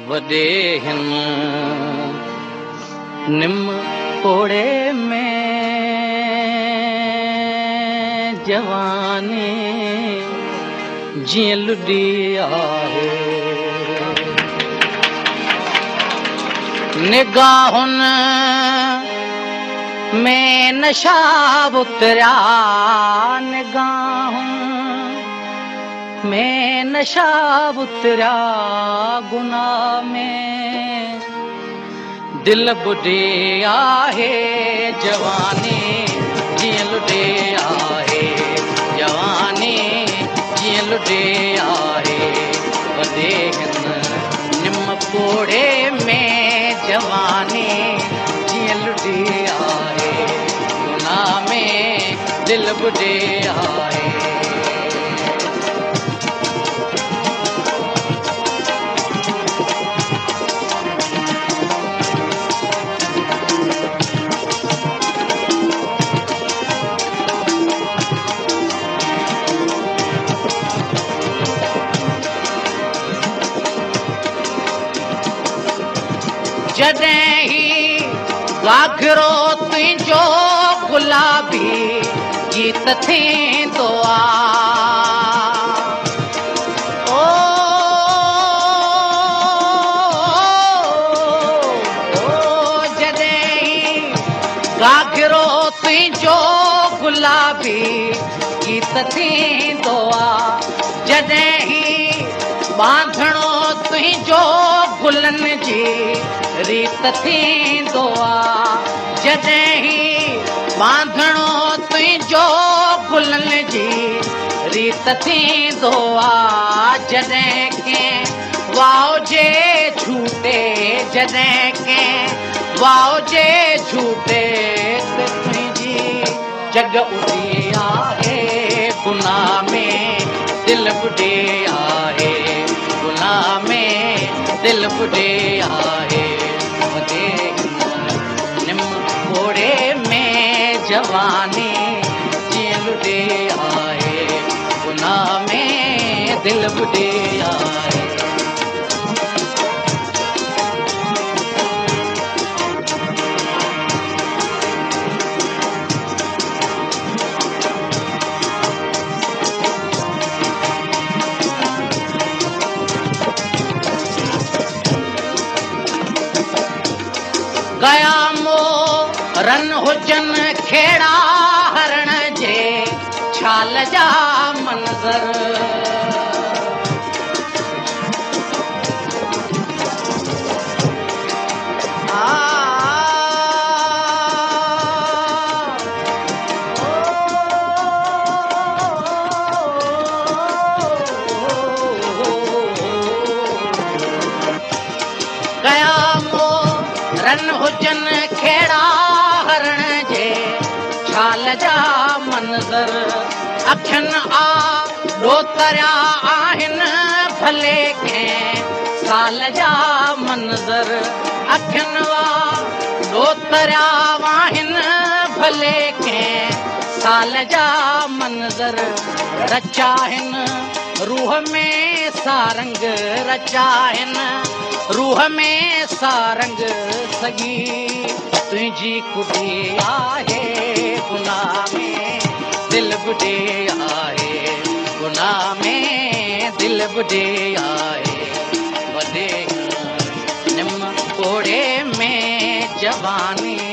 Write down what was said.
वॾे हिन निम पोड़े में जवानी जीअं लुॾी आहे निगाहुनि में नशा उतरिया निगाहुनि में नशा उतरिया गुनाह में दिल बुॾे आहे जवानी जीअं लुॾे आहे जवानी जीअं लुॾे आहे वॾे हिन निम पोड़े में जवानी जीअं लुॾी आहे गुनाह में दिल बुॾे आहे जॾहिं ही घाघरो तुंहिंजो गुलाबी गीत थींदो आहे जॾहिं ही घाघरो तुंहिंजो गुलाबी गीत थींदो आहे जॾहिं ही बांधणो तुंहिंजो गुलनि जी रीत थींदो आहे जॾहिं ही बांधणो तुंहिंजो गुलनि जी रीत थींदो आहे जॾहिं कंहिं वाव जे झूटे जॾहिं कंहिं वाव जे झूटे तुंहिंजी जग उॾी आहे गुनाह में दिल बुॾे आहे गुनाह में दिल बुॾे आहे वॾे निम पोड़े में जवानी जीअं लुॾे आहे गुनाह में दिल बुॾे आहे गया मोरन हुजनि खेड़ा हरण जे छाल जा मंज़र गया रन हुजनि खेड़ा हरण जे छाल जा मंज़र अखियुनि ॾोतरिया आहिनि भले कंहिं साल जा मंज़र अखियुनि ॾोतरिया आहिनि भले कंहिं साल जा मंज़र रचा आहिनि रूह में सारंग रचा आहिनि रूह में सारंग सगी तुंहिंजी कुड़ी आहे गुनाह में दिल बुॾे आहे गुनाह में दिल बुॾे आहे वॾे निम पोड़े में जवानी